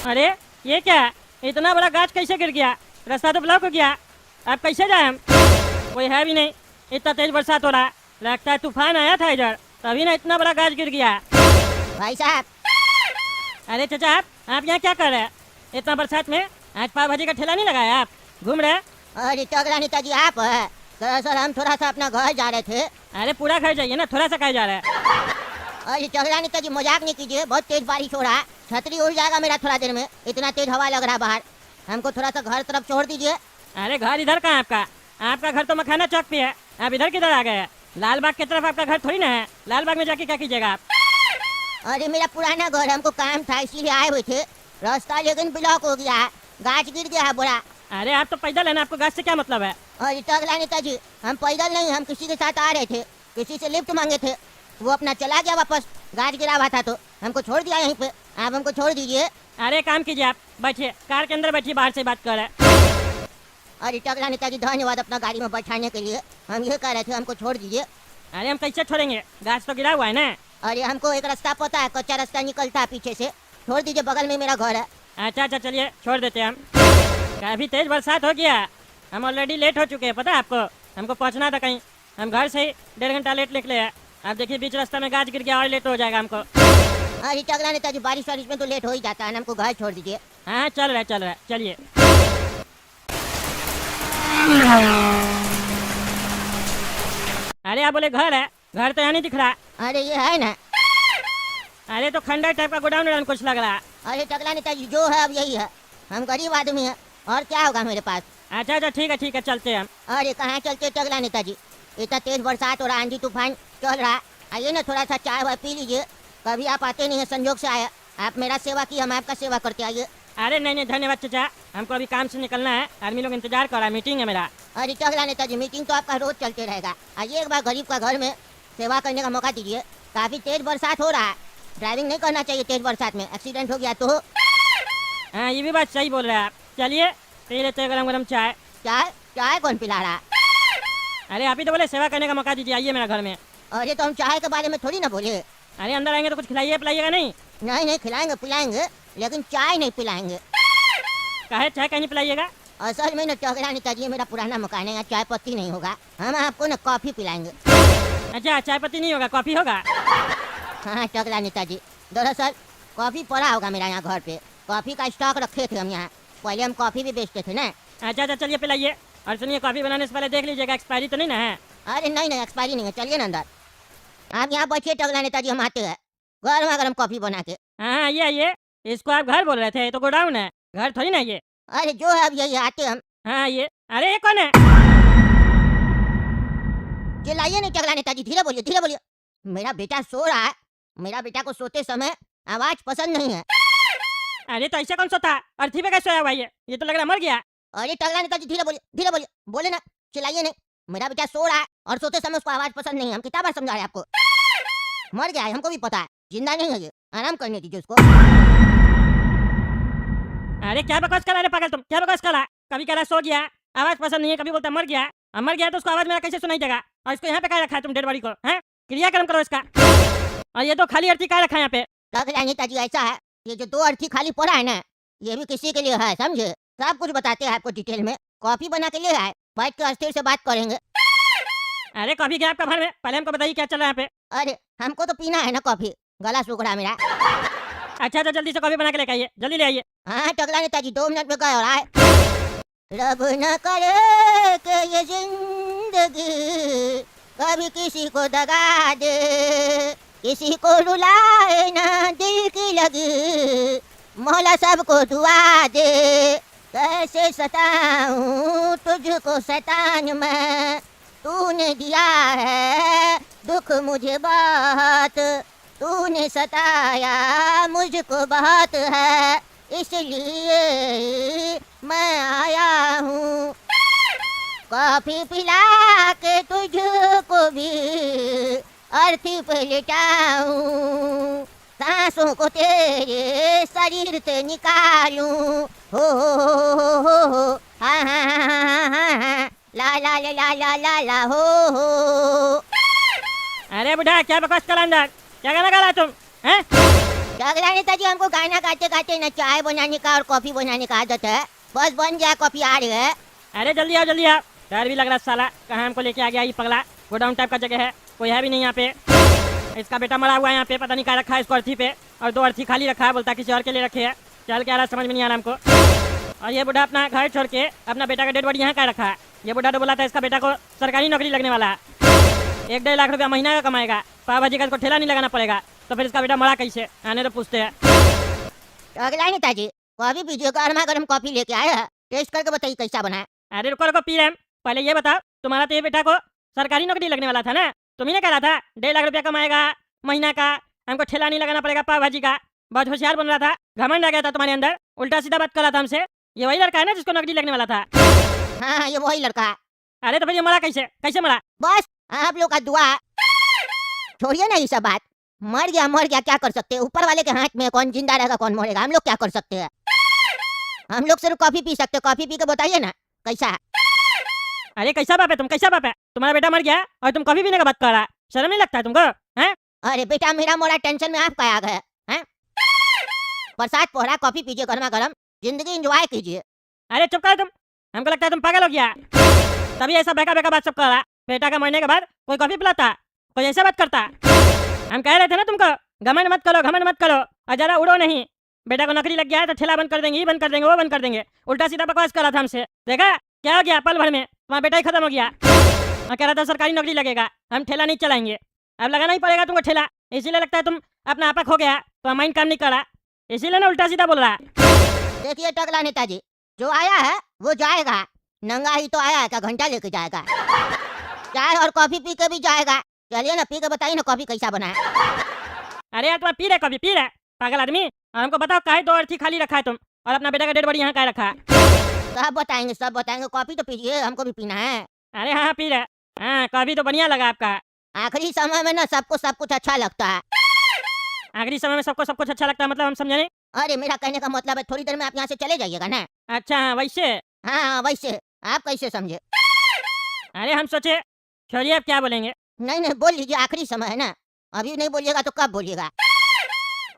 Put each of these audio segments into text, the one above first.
अरे ये क्या, इतना बड़ा गाछ कैसे गिर गया? रास्ता तो ब्लॉक हो गया, अब कैसे जाए हम? कोई है भी नहीं, इतना तेज बरसात हो रहा, लगता है तूफान आया था इधर, तभी ना इतना बड़ा गाछ गिर गया। भाई साहब। अरे चाचा आप यहाँ क्या कर रहे हैं इतना बरसात में? आज पाव भाजी का ठेला नहीं लगाया आप, घूम रहे? अरे टगला नेताजी आप है? दरअसल हम थोड़ा सा अपना घर जा रहे थे। अरे पूरा घर जाइए ना, थोड़ा सा कहा जा रहा है? अरे टगला नेताजी मजाक नहीं कीजिए, बहुत तेज बारिश हो रहा है, छतरी उड़ जाएगा मेरा थोड़ा देर में, इतना तेज हवा लग रहा है बाहर। हमको थोड़ा सा घर तरफ छोड़ दीजिए। अरे घर इधर कहाँ है आपका? आपका घर तो मखाना चौक पे है, आप इधर किधर आ गए? लाल बाग की तरफ आपका घर थोड़ी ना है, लाल बाग में जाके क्या कीजिएगा आप? अरे मेरा पुराना घर, हमको काम था इसलिए आए हुए थे, रास्ता लेकिन ब्लॉक हो गया है, गाछ गिर गया है बड़ा। अरे आप तो पैदल है ना, आपको गाछ से क्या मतलब है? अरे टगला नेताजी हम पैदल नहीं, हम किसी के साथ आ रहे थे, किसी से लिफ्ट मांगे थे, वो अपना चला गया वापस, गाछ गिरा हुआ था तो हमको छोड़ दिया यहीं पे, आप हमको छोड़ दीजिए। अरे काम कीजिए, आप बैठिए, कार के अंदर बैठिए, बाहर से बात कर रहे हैं। अरे टगला नेताजी धन्यवाद अपना गाड़ी में बैठाने के लिए, हम ये कह रहे थे हमको छोड़ दीजिए। अरे हम कैसे छोड़ेंगे, गाछ तो गिरा हुआ है ना। अरे हमको एक रास्ता पता है, कच्चा रास्ता निकलता है पीछे से, छोड़ दीजिए, बगल में मेरा घर है। अच्छा अच्छा चलिए छोड़ देते हैं हम। काफी तेज बरसात हो गया, हम ऑलरेडी लेट हो चुके हैं, पता है आपको? हमको पहुंचना था कहीं, हम घर से ही 1.5 घंटा लेट निकले हैं। आप देखिए बीच रास्ता में गाछ गिर गया और लेट हो जाएगा हमको। अरे टगला नेताजी बारिश वारिश में तो लेट हो ही जाता है, हमको घर छोड़ दीजिए। हाँ चल रहा है चलिए। अरे आप बोले घर है, घर तो यहाँ नहीं दिख रहा। अरे ये है ना। अरे तो खंडर टाइप का गोडाउन वोडाउन कुछ लग रहा है। अरे टगला नेताजी जो है अब यही है, हम गरीब आदमी है, और क्या होगा मेरे पास। अच्छा अच्छा ठीक है चलते हैं हम। अरे कहाँ चलते टगला नेताजी, इतना तेज बरसात हो रहा, आंधी तूफान चल रहा, आइए ना थोड़ा सा चाय वाय पी लीजिए, कभी आप आते नहीं है, संजोग से आया, आप मेरा सेवा की, हम आपका सेवा करते, आइए। अरे नहीं धन्यवाद चाचा, हमको अभी काम से निकलना है, आदमी लोग इंतजार कर रहा है, मीटिंग है मेरा। अरे टगला नेताजी मीटिंग तो आपका रोज चलते रहेगा, आइए एक बार गरीब का घर में सेवा करने का मौका दीजिए। काफी तेज बरसात हो रहा है, ड्राइविंग नहीं करना चाहिए तेज बरसात में, एक्सीडेंट हो गया तो। हाँ ये भी बात सही बोल रहे हैं आप, चलिए पी लेते गरम गरम चाय। चाय? चाय कौन पिला रहा? अरे आप ही तो बोले सेवा करने का मौका दीजिए, आइए मेरा घर में। अरे तो हम चाय के बारे में थोड़ी ना बोले। अरे अंदर आएंगे तो कुछ खिलाइए पिलाइएगा नहीं? नहीं खिलाएंगे पिलाएंगे, लेकिन चाय नहीं पिलाएंगे। काहे चाय कहीं पिलाइएगा? असल में न टगला नेताजी मेरा पुराना मकान है, यहाँ चाय पत्ती नहीं होगा, हम आपको न कॉफी पिलाएंगे। अच्छा चाय पत्ती नहीं होगा, कॉफी होगा? हाँ टगला नेताजी, दरअसल कॉफी पड़ा होगा मेरा यहाँ घर पे, कॉफी का स्टॉक रखे थे हम यहाँ, पहले हम कॉफी भी बेचते थे ना। अच्छा चलिए पिलाइए, और सुनिए कॉफी बनाने से पहले देख लीजिएगा एक्सपायरी तो नहीं ना है। अरे नहीं एक्सपायरी नहीं है, चलिए ना अंदर, आप यहाँ बैठिए टगला नेताजी, हम आते हैं गर्मा गर्म कॉफी बना के। हाँ आइए, इसको आप घर बोल रहे थे, ये तो गोडाउन है, घर थोड़ी ना ये। अरे जो है अब यही आते हम। हाँ आइए। अरे ये कौन है? चिल्लाइए नहीं टगला नेताजी, धीरे बोलिए, मेरा बेटा सो रहा है, मेरा बेटा को सोते समय आवाज पसंद नहीं है। अरे तो ऐसे कौन सोता, अर्थी पे कैसे सोया हुआ ये तो लग रहा मर गया। अरे टगला नेताजी धीरे बोलिए, बोले ना, चिल्लाइए नहीं, मेरा बेटा सो रहा है और सोते समय उसको आवाज पसंद नहीं है, हम कितना बार समझा रहे हैं आपको। मर गया है, हमको भी पता है, जिंदा नहीं है ये, आराम करने दीजिए उसको। अरे क्या बकवास कर रहा है पागल तुम, क्या बकवास कर रहा है? कभी कह रहा सो गया, आवाज पसंद नहीं है, कभी बोलता मर गया, अब मर गया तो उसको आवाज मेरा कैसे सुनाई देगा? और इसको यहाँ पे क्या रखा है तुम डेड बॉडी को, हैं? क्रियाक्रम करो इसका। और ये तो खाली अर्थी क्या रखा है यहाँ पे? टगला नेताजी ऐसा है, ये जो 2 अर्थी खाली पड़ा है ना, ये भी किसी के लिए है, समझे? सब कुछ बताते हैं आपको डिटेल में, कॉफी बना के ले आए, बैठ के अस्थिर से बात करेंगे। अरे कॉफी क्या आपका भर में, पहले हमको बताइए क्या चल रहा है यहाँ पे? अरे हमको तो पीना है ना कॉफी, गला सूख रहा मेरा। अच्छा तो जल्दी से कॉफी बना के लेके आइए, जल्दी ले आइए। हाँ टगला नेताजी 2 मिनट में गए और आए। रब न करे कि ये जिंदगी कभी किसी को दगा दे, किसी को रुलाए ना दिल की लगी, मौला सबको दुआ दे, कैसे सताऊं तुझको शैतान मैं, तूने दिया है दुख मुझे बहुत, तूने सताया मुझको बहुत है, इसलिए मैं आया हूँ कॉफी पिला के तुझको भी अर्थी पे लिटाऊं, सांसों को तेरे शरीर से निकालूं, हो हा ला हो। अरे बुढ़ा क्या बकवास कर अंदर, क्या गाना गा रहा तुम हैं? टकला नेताजी, हमको गाना गाते गाते न चाय बनाने का और कॉफी बनाने का आदत है। बस बन गया, कॉफी आ रही है। अरे जल्दी आओ जल्दी आओ, डर भी लग रहा है साला, कहाँ हमको लेके आ गया ये पगला। गोडाउन टाइप का जगह है, कोई है भी नहीं यहाँ पे। इसका बेटा मरा हुआ है यहाँ पे, पता नहीं क्या रखा है इसको अर्थी पे, और 2 अर्थी खाली रखा है, बोलता किसी और के लिए रखे है। चल क्या रहा समझ में नहीं आ रहा हमको। और ये बुढ़ा अपना घर छोड़ के अपना बेटा का डेड बॉडी यहाँ क्या रखा है। ये बुढ़ा तो बोला था इसका बेटा को सरकारी नौकरी लगने वाला है, 1-1.5 लाख रुपया महीना का कमाएगा, पाव भाजी का इसको ठेला नहीं लगाना पड़ेगा। तो फिर इसका बेटा मरा कैसे, आने तो पूछते हैं। टकला नेताजी, कॉफी पीजिए, गर्मा गर्म कॉफी लेके आए हैं, टेस्ट करके बताइए कैसा बना है। अरे रुको रुको पी रहे हैं, पहले ये बताओ, तुम्हारा तो ये बेटा को सरकारी नौकरी लगने वाला था ना, तुम्ही ने कहा था 1.5 लाख रुपया कमाएगा महीना का, हमको ठेला नहीं लगाना पड़ेगा पाव भाजी का। बहुत होशियार बन रहा था, घमंड आ गया था तुम्हारे अंदर, उल्टा सीधा बात कर रहा था हमसे। ये वही लड़का है ना जिसको नौकरी लगने वाला था? हाँ, ये वही लड़का है। अरे तो फिर ये मरा कैसे, कैसे मरा? बस आप लोग का दुआ। छोड़िए ना ये सब बात, मर गया क्या कर सकते हैं। ऊपर वाले के हाथ में, कौन जिंदा रहेगा कौन मरेगा, हम लोग क्या कर सकते हैं। हम लोग सिर्फ कॉफी पी सकते हैं। कॉफी पी के बताइए ना कैसा है। अरे कैसा बाप है तुम, कैसा बाप है? तुम्हारा बेटा मर गया और तुम कॉफी पीने का बात कर रहा, शर्म नहीं लगता है तुमको? हैं? अरे बेटा मेरा मोरा टेंशन में आपका आ गया हैं। बरसात पोहरा, कॉफी पीजिए गर्मा गर्म, जिंदगी एंजॉय कीजिए। अरे चुप करो तुम, हमको लगता है तुम पागल हो गया, तभी ऐसा बेका बेका बात सब कर रहा। बेटा का मरने के बाद कोई कॉफी पिलाता, कोई ऐसा बात करता? हम कह रहे थे ना तुमको, घमंड मत करो, घमंड मत करो, और जरा उड़ो नहीं। बेटा को नौकरी लग गया है तो ठेला बंद कर देंगे, ये बंद कर देंगे, वो बंद कर देंगे, उल्टा सीधा बकवास कर रहा था हमसे। देखा क्या हो गया, पल भर में तुम्हारा बेटा ही खत्म हो गया। और कह रहा था सरकारी नौकरी लगेगा, हम ठेला नहीं चलाएंगे। अब लगाना ही पड़ेगा तुमको ठेला, इसीलिए लगता है तुम अपना आपा खो गया, तो माइंड काम नहीं कर रहा, इसीलिए ना उल्टा सीधा बोल रहा। देखिए टकला नेताजी, जो आया है वो जाएगा, नंगा ही तो आया है, क्या घंटा लेके जाएगा। चाय और कॉफी पी के भी जाएगा। चलिए ना, पी के बताइए ना कॉफी कैसा बना है। अरे यार तुम्हारा पी रहे कॉफी, पी रहे पागल आदमी। और हमको बताओ काहे 2 अर्थी खाली रखा है तुम, और अपना बेटा का डेड बॉडी यहाँ काहे रखा है? सब बताएंगे, सब बताएंगे। कॉफी तो पीजिए, हमको भी पीना है। अरे हाँ पी रहे, हाँ कॉफी तो बढ़िया लगा आपका। आखिरी समय में ना सबको सब कुछ अच्छा लगता है। आखिरी समय में सबको सब कुछ अच्छा लगता है, मतलब हम समझे नहीं। अरे मेरा कहने का मतलब है थोड़ी देर में आप यहाँ से चले जाइएगा ना। अच्छा हाँ वैसे। हाँ वैसे, आप कैसे समझे? अरे हम सोचे छोड़िए अब क्या बोलेंगे। नहीं नहीं बोल लीजिए, आखिरी समय है ना, अभी नहीं बोलिएगा तो कब बोलिएगा?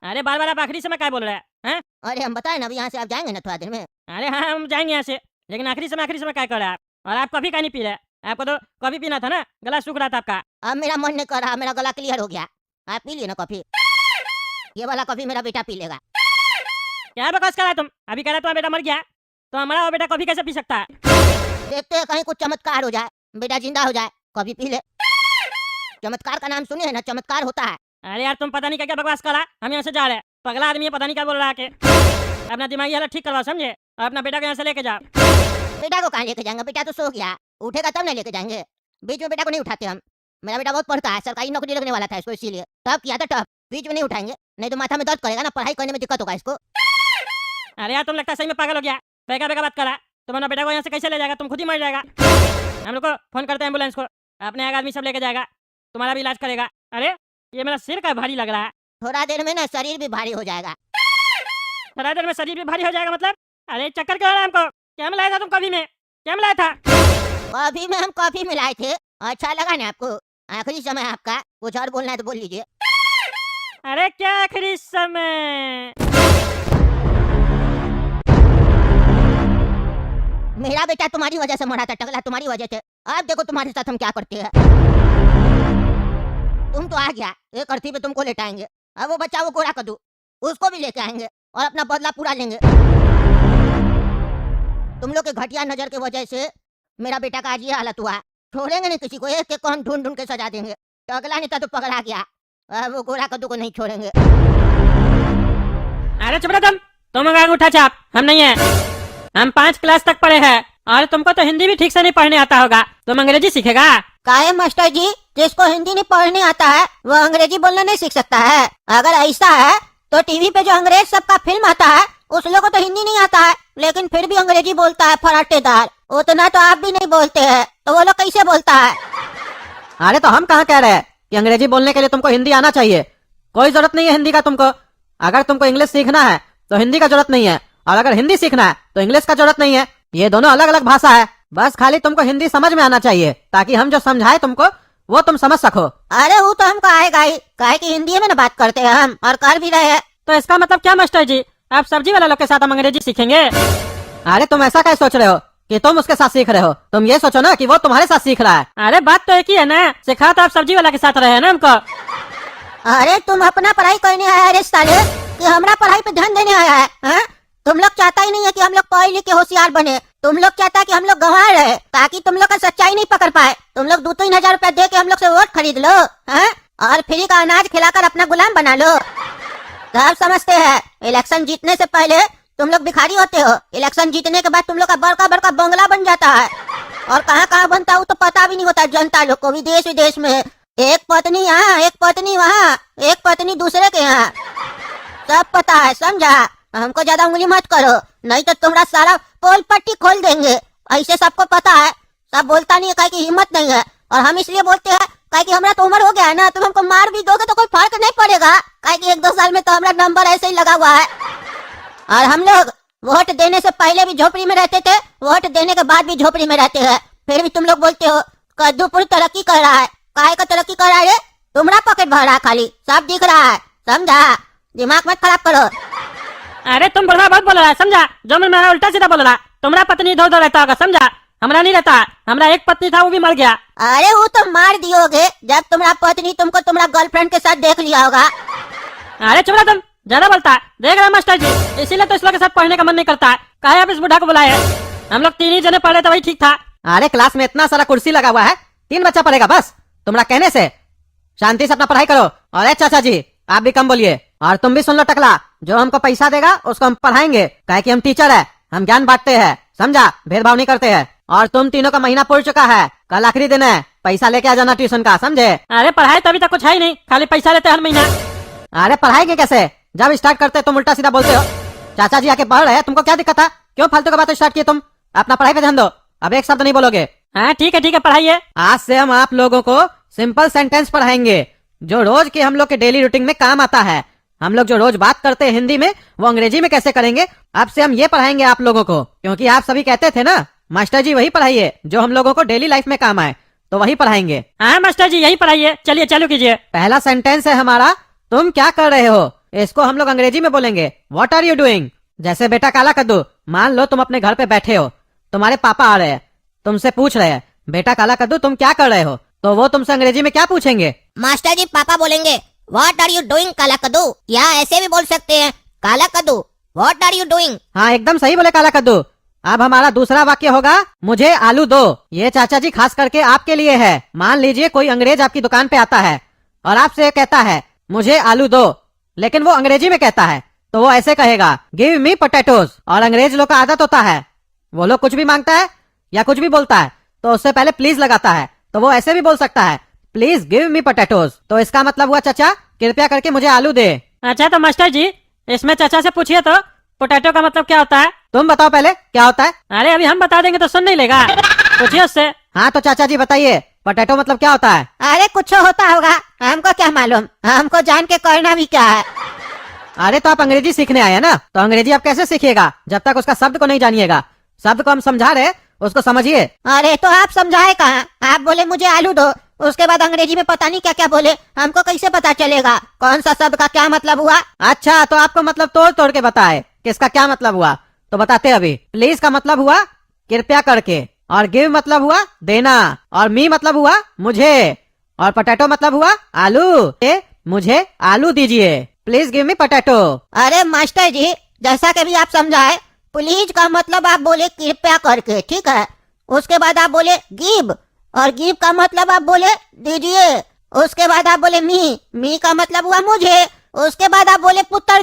अरे बार बार आप आखिरी समय क्या बोल रहे हैं? अरे हम बताए ना, अभी यहाँ से आप जाएंगे ना थोड़ा देर में। अरे हाँ हम जाएंगे यहाँ से, लेकिन आखिरी समय क्या कर रहे हैं आप? और आप कॉफी का नहीं पी रहे, आपको तो कॉफी पीना था ना, गला सूख रहा था आपका। अब मेरा मन नहीं कर रहा, मेरा गला क्लियर हो गया। आप पी लिए ना कॉफी, ये वाला कॉफी मेरा बेटा पी लेगा। क्या बकवास कर रहा है तुम? अभी कह रहा तुम्हारा बेटा मर गया, तो हमारा वो बेटा कॉफी कैसे पी सकता है? देखते हैं कहीं कुछ चमत्कार हो जाए, बेटा जिंदा हो जाए, कॉफी पी ले। चमत्कार का नाम सुने है ना, चमत्कार होता है। अरे यार तुम पता नहीं क्या क्या बकवास कर रहा, हम यहाँ से जा रहे हैं, पगला आदमी है, पता नहीं क्या बोल रहा है। अपना दिमागी हालत ठीक करवाओ समझे, और अपना बेटा को यहाँ से लेके जाओ। बेटा को कहाँ लेके जाएंगे? बेटा तो सो गया, उठेगा तब ना लेके जाएंगे। बीच में बेटा को नहीं उठाते हम। मेरा बेटा बहुत पढ़ता है, सरकारी नौकरी लगने वाला था इसको, इसीलिए टॉप किया था टॉप। बीच में नहीं उठाएंगे, नहीं तो माथा में दर्द करेगा ना, पढ़ाई करने में दिक्कत होगा इसको। अरे यार तुम लगता है सही में पागल हो गया, बेका बेका बात करा। तुम अपना बेटा को यहाँ से कैसे ले जाएगा? तुम खुद ही मर जाएगा। हम लोग को फोन करते हैं एम्बुलेंस को, अपने आदमी सब लेके जाएगा, तुम्हारा भी इलाज करेगा। अरे ये मेरा सिर का भारी लग रहा है। थोड़ा देर में ना शरीर भी भारी हो जाएगा। थोड़ा देर में शरीर भी भारी हो जाएगा मतलब? अरे चक्कर क्यों आ रहा है हमको? क्या मिलाया था तुम कॉफी में, क्या मिलाया था? कॉफी में हम कॉफी मिलाए थे, अच्छा लगा ना आपको? आखिरी समय आपका, कुछ और बोलना है तो बोल लीजिए। अरे क्या आखिरी समय? मेरा बेटा तुम्हारी वजह से मरा था टकला, तुम्हारी वजह से। अब देखो तुम्हारे साथ हम क्या करते हैं। तुम तो आ गया, एक अर्थी पे तुमको लेटाएंगे। अब वो बच्चा वो गोरा कद्दू, उसको भी लेके आएंगे और अपना बदला पूरा लेंगे। तुम लोग के घटिया नजर की वजह से मेरा बेटा का आज ये हालत हुआ। छोड़ेंगे नहीं किसी को, एक एक को हम ढूंढ ढूंढ के सजा देंगे। टकला नेता तो पकड़ा गया, अब वो गोरा कद्दू को नहीं छोड़ेंगे। अरे चुप रहो तुम अंगूठा छाप, हम नहीं है। हम 5 क्लास तक पढ़े हैं, और तुमको तो हिंदी भी ठीक से नहीं पढ़ने आता होगा, तुम अंग्रेजी सीखेगा? काहे मास्टर जी, जिसको हिंदी नहीं पढ़ने आता है वो अंग्रेजी बोलना नहीं सीख सकता है? अगर ऐसा है तो टीवी पे जो अंग्रेज सबका फिल्म आता है उस लोगों को तो हिंदी नहीं आता है, लेकिन फिर भी अंग्रेजी बोलता है फराटेदार। उतना तो आप भी नहीं बोलते हैं, तो वो लोग कैसे बोलता है? अरे तो हम कहाँ कह रहे हैं कि अंग्रेजी बोलने के लिए तुमको हिंदी आना चाहिए? कोई जरूरत नहीं है हिंदी का तुमको। अगर तुमको इंग्लिश सीखना है तो हिंदी का जरूरत नहीं है, और अगर हिंदी सीखना है तो इंग्लिश का जरूरत नहीं है। ये दोनों अलग अलग भाषा है, बस खाली तुमको हिंदी समझ में आना चाहिए, ताकि हम जो समझाए तुमको वो तुम समझ सको। अरे वो तो हमको आएगा ही, काहे कि हिंदी में ना बात करते हैं हम, और कर भी रहे हैं। तो इसका मतलब क्या मास्टर जी, आप सब्जी वाला लोग के साथ हम अंग्रेजी सीखेंगे? अरे तुम ऐसा क्या सोच रहे हो कि तुम उसके साथ सीख रहे हो? तुम ये सोचो ना कि वो तुम्हारे साथ सीख रहा है। अरे बात तो एक ही है ना, सिखा तो आप सब्जी वाला के साथ रहे हैं ना हमको। अरे तुम अपना पढ़ाई करने आया है रे साले, कि हमारा पढ़ाई पे ध्यान देने आया है, हैं? तुम लोग चाहता ही नहीं है कि हम लोग पढ़ लिख के होशियार बने। तुम लोग चाहता है कि हम लोग गंवार रहे, ताकि तुम लोग का सच्चाई नहीं पकड़ पाए। तुम लोग 2-3 हजार रुपया दे के हम लोग से वोट खरीद लो, हैं? और फ्री का अनाज खिलाकर अपना गुलाम बना लो। सब समझते हैं, इलेक्शन जीतने से पहले तुम लोग भिखारी होते हो, इलेक्शन जीतने के बाद तुम लोग का बड़का बड़का बंगला बन जाता है। और कहाँ कहाँ बनता हो तो पता भी नहीं होता जनता लोग को, विदेश विदेश में। एक पत्नी यहाँ, एक पत्नी वहाँ, एक पत्नी दूसरे के यहाँ, सब पता है, समझा? हमको ज्यादा उंगली मत करो, नहीं तो तुम्हारा सारा पोल पट्टी खोल देंगे। ऐसे सबको पता है, सब बोलता नहीं है काहे की हिम्मत नहीं है। और हम इसलिए बोलते हैं काहे की हमारा तो उम्र हो गया है ना, तुम हमको मार भी दोगे तो कोई फर्क नहीं पड़ेगा, काहे की 1-2 साल में तो हमारा नंबर ऐसे ही लगा हुआ है। और हम लोग वोट देने से पहले भी झोपड़ी में रहते थे, वोट देने के बाद भी झोपड़ी में रहते हैं, फिर भी तुम लोग बोलते हो कद्दूपुर तरक्की कर रहा है। काहे का तरक्की कर रहा है? तुम्हारा पॉकेट भर रहा है, खाली सब दिख रहा है, समझा? दिमाग मत खराब करो। अरे तुम बुढ़ा बहुत बोल रहा है, समझा? जो मैं मेरा उल्टा सीधा बोल रहा, तुम्हारा पत्नी इधर उधर रहता होगा, समझा? हमारा नहीं रहता, हमारा एक पत्नी था वो भी मर गया। अरे वो तो मार दियोगे जब तुम्हारा पत्नी तुमको तुम्हारा गर्लफ्रेंड के साथ देख लिया होगा। अरे चुप रहा, तुम ज्यादा बोलता है, देख रहा मास्टर जी, इसीलिए तो इस लोग के साथ पढ़ने का मन नहीं करता है। काहे आप इस बुढ़ा को बुलाए? हम लोग 3 ही जने पढ़े थे, वही ठीक था। अरे क्लास में इतना सारा कुर्सी लगा हुआ है, 3 बच्चा पढ़ेगा बस तुम्हारा कहने से? शांति से अपना पढ़ाई करो। अरे चाचा जी आप भी कम बोलिए, और तुम भी सुन लो टकला, जो हमको पैसा देगा उसको हम पढ़ाएंगे, काहे कि हम टीचर है, हम ज्ञान बांटते हैं, समझा? भेदभाव नहीं करते हैं। और तुम तीनों का महीना पूर चुका है, कल आखिरी दिन है, पैसा लेके आ जाना ट्यूशन का, समझे? अरे पढ़ाई तो अभी तक कुछ है ही नहीं, खाली पैसा लेते हर महीना। अरे पढ़ाएंगे कैसे? जब स्टार्ट करते तुम उल्टा सीधा बोलते हो। चाचा जी आके पढ़ रहे हैं, तुमको क्या दिक्कत था? क्यों फालतू का बात स्टार्ट किए तुम? अपना पढ़ाई पे ध्यान दो, अब एक शब्द नहीं बोलोगे। हाँ ठीक है पढ़ाइए। आज से हम आप लोगों को सिंपल सेंटेंस पढ़ाएंगे, जो रोज के हम लोग के डेली रूटीन में काम आता है। हम लोग जो रोज बात करते हैं हिंदी में, वो अंग्रेजी में कैसे करेंगे, अब से हम ये पढ़ाएंगे आप लोगों को। क्योंकि आप सभी कहते थे ना मास्टर जी वही पढ़ाइए जो हम लोगों को डेली लाइफ में काम आए, तो वही पढ़ाएंगे। हाँ मास्टर जी यही पढ़ाइए, चलिए चालू कीजिए। पहला सेंटेंस है हमारा, तुम क्या कर रहे हो। इसको हम लोग अंग्रेजी में बोलेंगे व्हाट आर यू डूइंग। जैसे बेटा काला कद्दू, मान लो तुम अपने घर पे बैठे हो, तुम्हारे पापा आ रहे हैं, तुमसे पूछ रहे हैं बेटा काला कद्दू तुम क्या कर रहे हो, तो वो तुमसे अंग्रेजी में क्या पूछेंगे? मास्टर जी पापा बोलेंगे व्हाट आर यू डूइंग काला कद्दू, या ऐसे भी बोल सकते हैं काला कद्दू व्हाट आर यू डूइंग। हाँ एकदम सही बोले काला कद्दू। अब हमारा दूसरा वाक्य होगा मुझे आलू दो। ये चाचा जी खास करके आपके लिए है। मान लीजिए कोई अंग्रेज आपकी दुकान पे आता है और आपसे कहता है मुझे आलू दो, लेकिन वो अंग्रेजी में कहता है, तो वो ऐसे कहेगा गिव मी पोटैटोज। और अंग्रेज लोग का आदत होता है, वो लोग कुछ भी मांगता है या कुछ भी बोलता है तो उससे पहले प्लीज लगाता है, तो वो ऐसे भी बोल सकता है प्लीज गिव मी पोटैटोज। तो इसका मतलब हुआ चाचा कृपया करके मुझे आलू दे। अच्छा तो मास्टर जी इसमें चाचा से पूछिए तो पोटैटो का मतलब क्या होता है? तुम बताओ पहले क्या होता है। अरे अभी हम बता देंगे तो सुन नहीं लेगा, पूछिए उससे। हाँ तो चाचा जी बताइए पोटैटो मतलब क्या होता है? अरे कुछ होता होगा, हमको क्या मालूम, हमको जान के करना भी क्या है। अरे तो आप अंग्रेजी सीखने आए हैं ना, तो अंग्रेजी आप कैसे सीखिएगा जब तक उसका शब्द को नहीं जानिएगा। शब्द को हम समझा रहे, उसको समझिए। अरे तो आप समझाए कहाँ, आप बोले मुझे आलू दो, उसके बाद अंग्रेजी में पता नहीं क्या क्या बोले, हमको कैसे पता चलेगा कौन सा शब्द का क्या मतलब हुआ? अच्छा तो आपको मतलब तोड़ तोड़ के बताए कि इसका क्या मतलब हुआ, तो बताते अभी। प्लीज का मतलब हुआ कृपया करके, और गिव मतलब हुआ देना, और मी मतलब हुआ मुझे, और पोटैटो मतलब हुआ आलू। मुझे आलू दीजिए, प्लीज गिव मी पोटैटो। अरे मास्टर जी जैसा कि भी आप समझाए, प्लीज का मतलब आप बोले कृपया करके, ठीक है। उसके बाद आप बोले गिव, और गिव का मतलब आप बोले दीजिए। उसके बाद आप बोले मी का मतलब हुआ मुझे। उसके बाद आप बोले पुत्र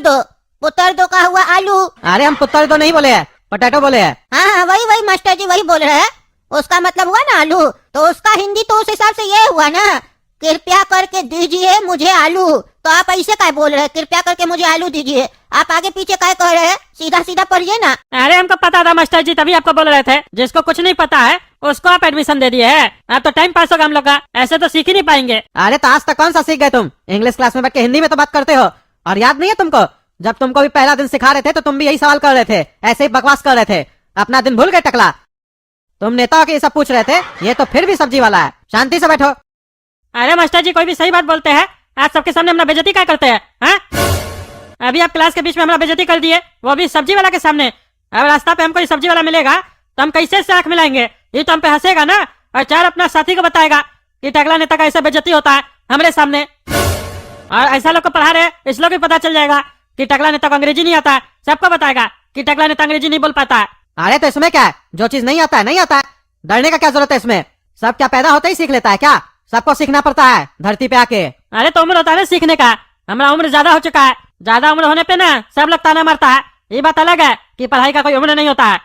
दो का हुआ आलू। अरे हम पुत्र दो नहीं बोले हैं, पोटैटो बोले हैं। हाँ वही मास्टर जी वही बोल रहे हैं, उसका मतलब हुआ ना आलू, तो उसका हिंदी तो उस हिसाब से ये हुआ ना कृपया करके दीजिए मुझे आलू। तो आप ऐसे क्या बोल रहे हैं कृपया करके मुझे आलू दीजिए, आप आगे पीछे क्या कह रहे हैं, सीधा सीधा पढ़िए ना। अरे हमको पता था मास्टर जी, तभी आपको बोल रहे थे। जिसको कुछ नहीं पता है उसको आप एडमिशन दे दिए है। आप तो टाइम पास होगा हम लोग का, ऐसे तो सीख ही नहीं पाएंगे। अरे तो आज तक कौन सा सीख गए तुम? इंग्लिश क्लास में बैठ के हिंदी में तो बात करते हो, और याद नहीं है तुमको जब तुमको भी पहला दिन सिखा रहे थे तो तुम भी यही सवाल कर रहे थे, ऐसे ही बकवास कर रहे थे। अपना दिन भूल गए टकला? तुम नेताओं के ये सब पूछ रहे थे, ये तो फिर भी सब्जी वाला है। शांति से बैठो। अरे मास्टर जी कोई भी सही बात बोलते हैं, आप सबके सामने अपना बेइज्जती क्या करते हैं? हाँ? अभी आप क्लास के बीच में हमारा बेइज्जती कर दिए, वो भी सब्जी वाला के सामने। अब रास्ता पे हमको ये सब्जी वाला मिलेगा तो हम कैसे से आंख मिलाएंगे? ये तो हम पे हंसेगा ना, और चार अपना साथी को बताएगा कि टकला नेता का ऐसा बेइज्जती होता है हमारे सामने। और ऐसा लोग को पढ़ा रहे, इस लोग को पता चल जाएगा कि टकला नेता को अंग्रेजी नहीं आता है। सबको बताएगा कि टकला नेता अंग्रेजी नहीं बोल पाता है। अरे तो इसमें क्या है, जो चीज नहीं आता है नहीं आता है, डरने का क्या जरूरत है इसमें? सब क्या पैदा होते ही सीख लेता है क्या? सबको सीखना पड़ता है धरती पे आके। अरे तो उम्र होता है ना सीखने का, हमारा उम्र ज्यादा हो चुका है। ज्यादा उम्र होने पे ना सब लोग ताना मारता है। ये बात अलग है कि पढ़ाई का कोई उम्र नहीं होता है,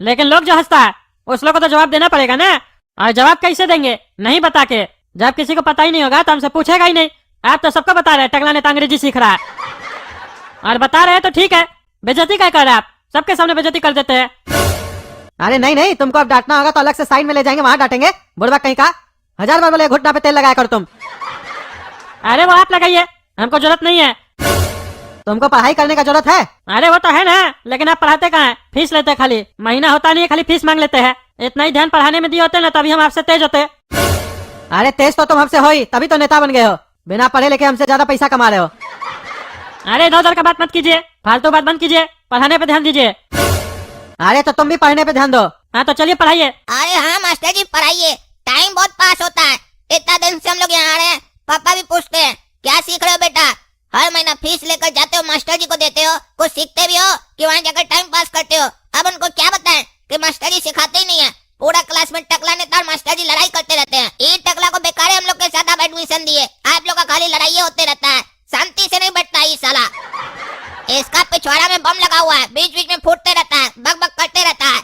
लेकिन लोग जो हंसता है उस लोग को तो जवाब देना पड़ेगा ना। और जवाब कैसे देंगे? नहीं बता के। जब किसी को पता ही नहीं होगा तो हमसे पूछेगा ही नहीं। आप तो सबको बता रहे टकला नेता अंग्रेजी सीख रहा है, और बता रहे हैं तो ठीक है, बेइज्जती क्या कर रहे हैं आप? सबके सामने बेइज्जती कर देते हैं। अरे नहीं नहीं, तुमको अब डांटना होगा तो अलग से साइड में ले जाएंगे, वहां डांटेंगे। बुढ़वा कहीं का, 1000 बार बोले घुटना पे तेल लगाया कर तुम। अरे वो आप लगाइए, हमको जरूरत नहीं है। तुमको पढ़ाई करने का जरूरत है? अरे वो तो है ना, लेकिन आप पढ़ाते कहाँ हैं? फीस लेते हैं खाली, महीना होता नहीं है, खाली फीस मांग लेते हैं। इतना ही ध्यान पढ़ाने में दिए होते ना तभी हम आपसे तेज होते। अरे तेज तो तुम हमसे हो ही, तभी तो नेता बन गए हो। बिना पढ़े लिखे हमसे ज्यादा पैसा कमा रहे हो। अरे इधर उधर का बात मत कीजिए, फालतू बात बंद कीजिए, पढ़ाने पे ध्यान दीजिए। अरे तो तुम भी पढ़ने पे ध्यान दो। हाँ तो चलिए पढ़ाइए। अरे हाँ मास्टर जी पढ़ाइए, टाइम बहुत पास होता है। इतना दिन से हम लोग यहाँ आ रहे हैं, पापा भी पूछते हैं क्या सीख रहे हो बेटा? हर महीना फीस लेकर जाते हो, मास्टर जी को देते हो, कुछ सीखते भी हो कि वहाँ जाकर टाइम पास करते हो? अब उनको क्या बताएं कि मास्टर जी सिखाते ही नहीं है। पूरा क्लास में टकला नेता और मास्टर जी लड़ाई करते रहते हैं। ये टकला को बेकार है हम लोग के साथ आप एडमिशन दिए, आप लोग का खाली लड़ाई होते रहता है, शांति से नहीं बैठता ये साला। इसका पिछवाड़ा में बम लगा हुआ है, बीच बीच में फूटते रहता है, बक बक करते रहता है।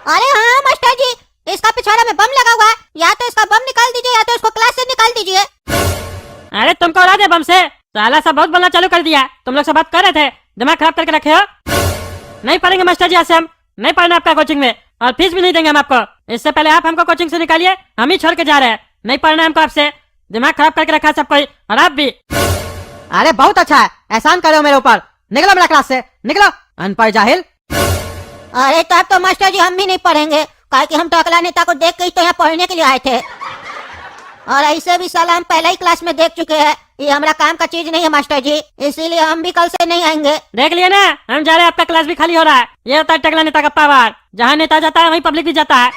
अरे हाँ मास्टर जी, इसका पिछवाड़ा में बम लगा हुआ है, या तो इसका बम निकाल दीजिए या तो इसको क्लास से निकाल दीजिए। अरे तुमको उड़ा दे बम से, साला सा बहुत बोलना चालू कर दिया। तुम लोग से बात कर रहे थे, दिमाग खराब करके रखे हो। नहीं पढ़ेंगे मास्टर जी, आज से हम नहीं पढ़ना आपका कोचिंग में, और फीस भी नहीं देंगे हम आपको। इससे पहले आप हमको कोचिंग से निकालिए, हम ही छोड़ के जा रहे हैं। नहीं पढ़ना हमको आपसे, दिमाग खराब करके रखा सब कोई, और आप भी। अरे बहुत अच्छा है, एहसान करे हो मेरे ऊपर। निकलो मेरा क्लास से, निकलो अनपढ़ जाहिल। अरे तो अब तो मास्टर जी हम भी नहीं पढ़ेंगे, काहे कि हम तो टकला नेता को देख के ही तो यहाँ पढ़ने के लिए आए थे, और ऐसे भी साला हम पहले ही क्लास में देख चुके हैं। ये हमारा काम का चीज नहीं है मास्टर जी, इसीलिए हम भी कल से नहीं आएंगे। देख लिए ना, हम जा रहे हैं, आपका क्लास भी खाली हो रहा है। ये होता है टकला नेता का पावर, जहाँ नेता जाता है वहीं पब्लिक भी जाता है।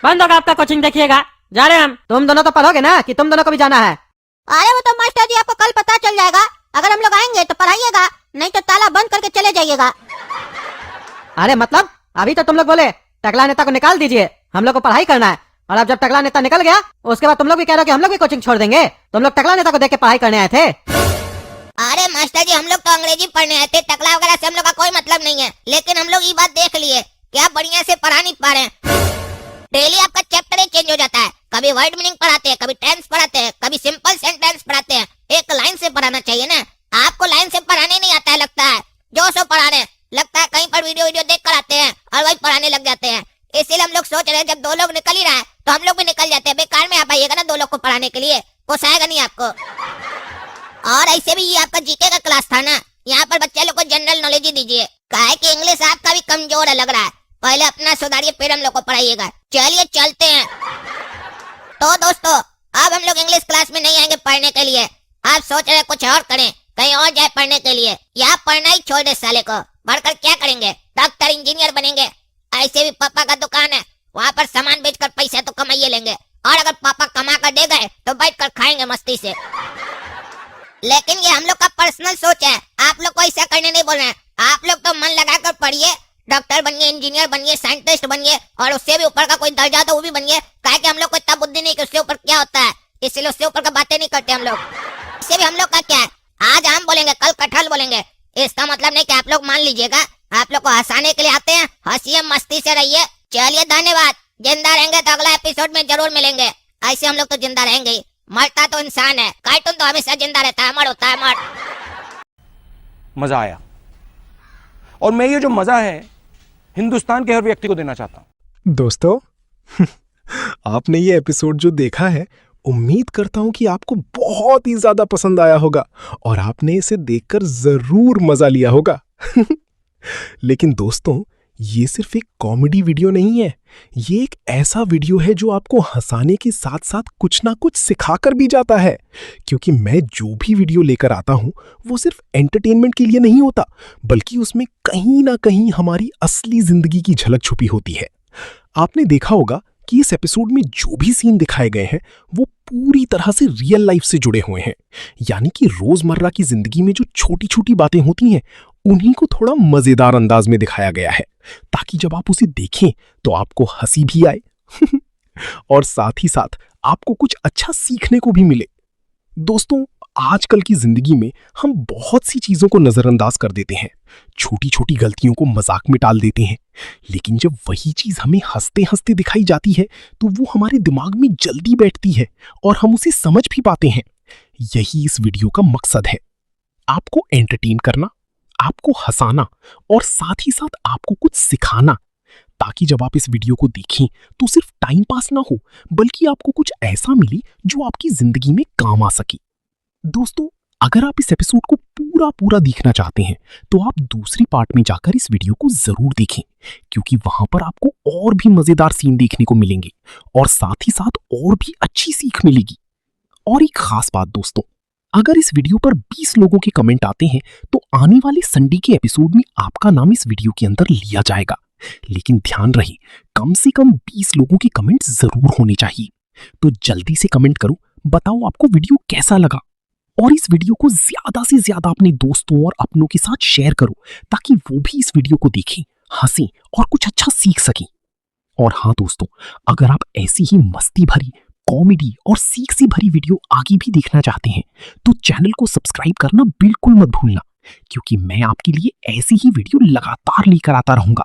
बंद होगा आपका कोचिंग, देखिएगा, जा रहे हैं हम। तुम दोनों तो पढ़ोगे ना, कि तुम दोनों को भी जाना है? अरे वो तो मास्टर जी आपको कल पता चल जाएगा। अगर हम लोग आएंगे तो पढ़ाइएगा, नहीं तो ताला बंद करके चले जाइएगा। अरे मतलब अभी तो तुम लोग बोले टकला नेता को निकाल दीजिए, हम लोग को पढ़ाई करना है, और अब जब टकला नेता निकल गया उसके बाद तुम लोग भी कह रहे हो कि हम लोग भी कोचिंग छोड़ देंगे। तुम लोग टकला नेता को देख के पढ़ाई करने आए थे? अरे मास्टर जी हम लोग तो अंग्रेजी पढ़ने आए थे, टकला वगैरह से हम लोग का कोई मतलब नहीं है। लेकिन हम लोग ये बात देख लिए कि आप बढ़िया से पढ़ा नहीं पा रहे हैं। डेली आपका चैप्टर ही चेंज हो जाता है, कभी वर्ड मीनिंग पढ़ाते हैं, कभी टेंस पढ़ाते हैं, कभी सिंपल सेंटेंस पढ़ाते हैं। एक लाइन से पढ़ाना चाहिए ना, आपको लाइन से पढ़ाने नहीं आता है, लगता है जो सो पढ़ाने लगता है, कहीं पर वीडियो देख कर आते हैं और वही पढ़ाने लग जाते हैं। इसीलिए हम लोग सोच रहे हैं जब दो लोग निकल ही रहा है तो हम लोग भी निकल जाते हैं। बेकार में आप आइएगा ना दो लोग को पढ़ाने के लिए, पोसाएगा नहीं आपको। और ऐसे भी ये आपका जीके का क्लास था ना, यहाँ पर बच्चे लोग को जनरल नॉलेज ही दीजिए, काहे कि इंग्लिश आपका भी कमजोर है लग रहा है। पहले अपना सुधारिए फिर हम लोग को पढ़ाइएगा। चलिए चलते हैं। तो दोस्तों अब हम लोग इंग्लिश क्लास में नहीं आएंगे पढ़ने के लिए। आप सोच रहे कुछ और करें, कहीं और जाए पढ़ने के लिए, या पढ़ना ही छोड़ दे साले को। पढ़कर क्या करेंगे? डॉक्टर इंजीनियर बनेंगे। ऐसे भी पापा का दुकान है, वहाँ पर सामान बेचकर पैसे तो कमाइए लेंगे, और अगर पापा कमा कर दे गए तो बैठ कर खाएंगे मस्ती से। लेकिन ये हम लोग का पर्सनल सोच है, आप लोग को ऐसा करने नहीं बोल रहे हैं। आप लोग तो मन लगाकर पढ़िए, डॉक्टर बनिए, इंजीनियर बनिए, साइंटिस्ट बनिए, और उससे भी ऊपर का कोई दर्जा तो वो भी बनिए। काहे कि हम लोग को इतना बुद्धि नहीं कि उससे ऊपर क्या होता है, इसलिए उससे ऊपर का बातें नहीं करते हम लोग। इससे भी हम लोग का क्या है, आज आम बोलेंगे कल कटहल बोलेंगे। इसका मतलब नहीं कि आप लोग मान लीजिएगा। आप लोग को हंसाने के लिए आते हैं, हंसिए मस्ती से रहिए। चलिए धन्यवाद। जिंदा रहेंगे तो अगला एपिसोड में जरूर मिलेंगे। ऐसे हम लोग तो जिंदा रहेंगे ही, मरता तो इंसान है, कार्टून तो हमेशा जिंदा रहता है, अमर होता है, अमर। मजा आया, और मैं ये जो मजा है हिंदुस्तान के हर व्यक्ति को देना चाहता हूं। दोस्तों आपने ये एपिसोड जो देखा है, उम्मीद करता हूं कि आपको बहुत ही ज्यादा पसंद आया होगा और आपने इसे देखकर जरूर मजा लिया होगा। लेकिन दोस्तों ये सिर्फ एक कॉमेडी वीडियो नहीं है, ये एक ऐसा वीडियो है जो आपको हंसाने के साथ साथ कुछ ना कुछ सिखाकर भी जाता है। क्योंकि मैं जो भी वीडियो लेकर आता हूं वो सिर्फ एंटरटेनमेंट के लिए नहीं होता, बल्कि उसमें कहीं ना कहीं हमारी असली जिंदगी की झलक छुपी होती है। आपने देखा होगा कि इस एपिसोड में जो भी सीन दिखाए गए हैं वो पूरी तरह से रियल लाइफ से जुड़े हुए हैं। यानी कि रोजमर्रा की जिंदगी में जो छोटी छोटी बातें होती हैं उन्हीं को थोड़ा मजेदार अंदाज में दिखाया गया है, ताकि जब आप उसे देखें तो आपको हंसी भी आए और साथ ही साथ आपको कुछ अच्छा सीखने को भी मिले। दोस्तों, आजकल की जिंदगी में हम बहुत सी चीजों को नजरअंदाज कर देते हैं, छोटी छोटी गलतियों को मजाक में टाल देते हैं, लेकिन जब वही चीज हमें हंसते हंसते दिखाई जाती है तो वो हमारे दिमाग में जल्दी बैठती है और हम उसे समझ भी पाते हैं। यही इस वीडियो का मकसद है, आपको एंटरटेन करना, आपको हंसाना और साथ ही साथ आपको कुछ सिखाना, ताकि जब आप इस वीडियो को देखें तो सिर्फ टाइम पास ना हो, बल्कि आपको कुछ ऐसा मिले जो आपकी जिंदगी में काम आ सके। दोस्तों, अगर आप इस एपिसोड को पूरा देखना चाहते हैं तो आप दूसरी पार्ट में जाकर इस वीडियो को जरूर देखें, क्योंकि वहां पर आपको और भी मजेदार सीन देखने को मिलेंगे और साथ ही साथ और भी अच्छी सीख मिलेगी। और एक खास बात दोस्तों, अगर इस वीडियो पर 20 लोगों के कमेंट आते हैं तो आने वाले संडे के एपिसोड में आपका नाम इस वीडियो के अंदर लिया जाएगा। लेकिन ध्यान रहे, कम से कम 20 लोगों के कमेंट जरूर होने चाहिए। तो जल्दी से कमेंट करो, बताओ आपको वीडियो कैसा लगा, और इस वीडियो को ज्यादा से ज्यादा अपने दोस्तों और अपनों के साथ शेयर करो, ताकि वो भी इस वीडियो को देखें, हंसें और कुछ अच्छा सीख सकें। और हाँ दोस्तों, अगर आप ऐसी ही मस्ती भरी, कॉमेडी और सीख सी भरी वीडियो आगे भी देखना चाहते हैं तो चैनल को सब्सक्राइब करना बिल्कुल मत भूलना, क्योंकि मैं आपके लिए ऐसी ही वीडियो लगातार लेकर आता रहूंगा।